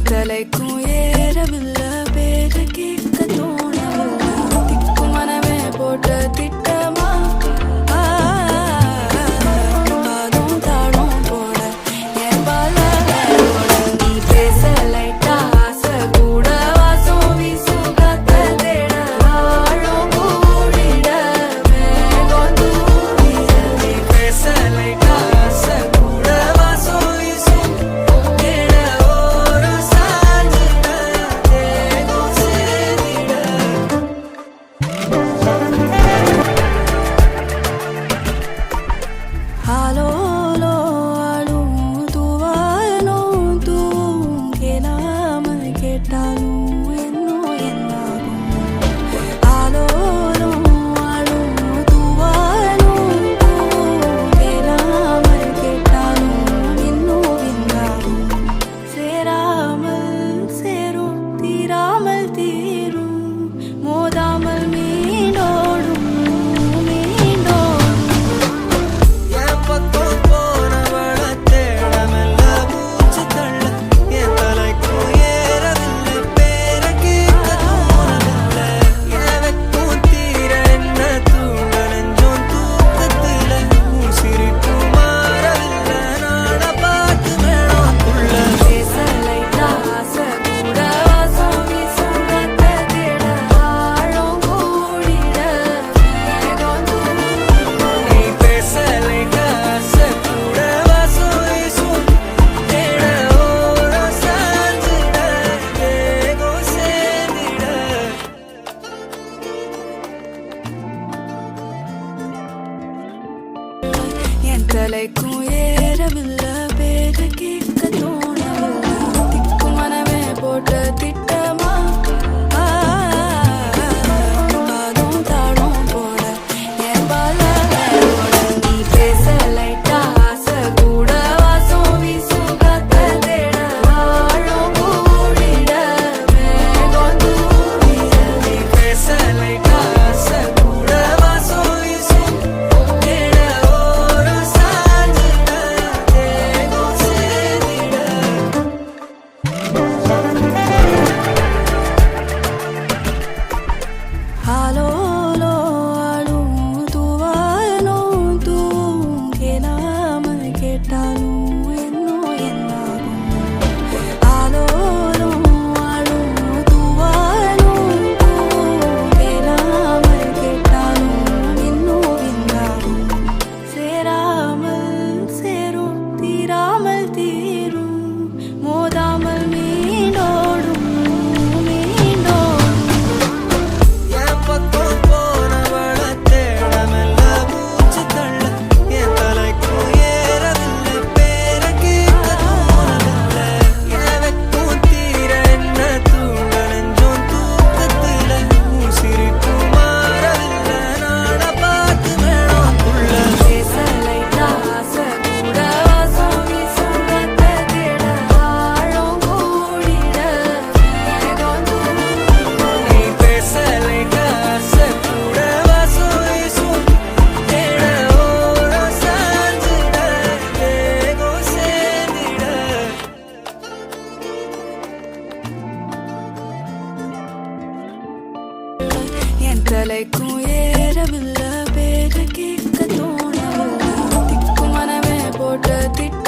தலைக்கும் ஏறவில்லை பேர கேட்க தோணவில்லை திக்கு மனமே போட்ட திட்டமா பாதும் தாடும் போட என் பால நீ பேச லைட்டா ஆசை கூட வாசம் வீசும் காத்த தேட ஆழம் கூடிட மேகம் தூரிட நீ பேச லைட்டா ஆசை கூட வாசம் வீசும் தேட ஓரம் சாஞ்சிட தேகம் சேர்ந்திட ஆலோலோ ஆளும் தூவாலும் தூவும் கேளாமல் கேட்டாலும் என்னோ என்னாகும் ஆலோலோ ஆளும் தூவாலும் தூவும் கேளாமல் கேட்டாலும் என்னோ என்னாகும் சேராமல் சேரும் தீராமல் தீரும் மோதாமல் மீண்டோடும் மீண்டோடும் என் பக்கம் போனவள தேடமெல்ல மூச்சு தள்ள என் தலைக்கும் ஏறவில்லை பேர கேட்க தோணவில்லை என் வெக்கம் தீர என்ன தூங்க நெஞ்சம் தூக்கத்தில உன் சிரிப்பு மாறவில்லை நாட பார்த்து வேணும் துள்ள பேச லைட்டா ஆசை கூட வாசம் வீசும் காத்த தேட ஆழம் கூடிட மேகம் தூரிட நீ பேச லைட்டா ஆசை கூட வாசம் வீசும் தேட ஓரம் சாஞ்சிட தேகம் சேர்ந்திட என் தலைக்கும் ஏறவில்லை பேர கேட்க தோணவில்லை திக்கு மனமே போட்ட திட்டமா பாதும் தாடும் போட என் பால நீ பேச லைட்டா ஆசை கூட வாசம் வீசும் காத்த தேட ஆழம் கூடிட மேகம் தூரிட நீ பேச லைட்டா ஆசை கூட வாசம் வீசும் தேட ஓரம் சாஞ்சிட தேகம் சேர்ந்திட ஆலோலோ ஆளும் தூவாலும் தூவும் கேளாமல் கேட்டாலும் என்னோ என்னாகும் ஆலோலோ ஆளும் தூவாலும் தூவும் கேளாமல் கேட்டாலும் என்னோ என்னாகும் சேராமல் சேரும் தீராமல் தீரும் மோதாமல் மீண்டோடும் மீண்டோடும் என் பக்கம் போனவள தேடமெல்ல மூச்சு தள்ள என் தலைக்கும் ஏறவில்லை பேர கேட்க தோணவில்லை என் வெக்கம் தீர என்ன தூங்க நெஞ்சம் தூக்கத்தில உன் சிரிப்பு மாறவில்லை நாட பார்த்து வேணும் துள்ள பேச லைட்டா ஆசை கூட வாசம் வீசும் காத்த தேட ஆழம் கூடிட மேகம் தூரிட நீ பேச லைட்டா ஆசை கூட வாசம் வீசும் தேட ஓரம் சாஞ்சிட தேகம் சேர்ந்திட என் தலைக்கும் ஏறவில்லை பேர கேட்க தோணவில்லை திக்கு மனமே போட்ட திட்டம்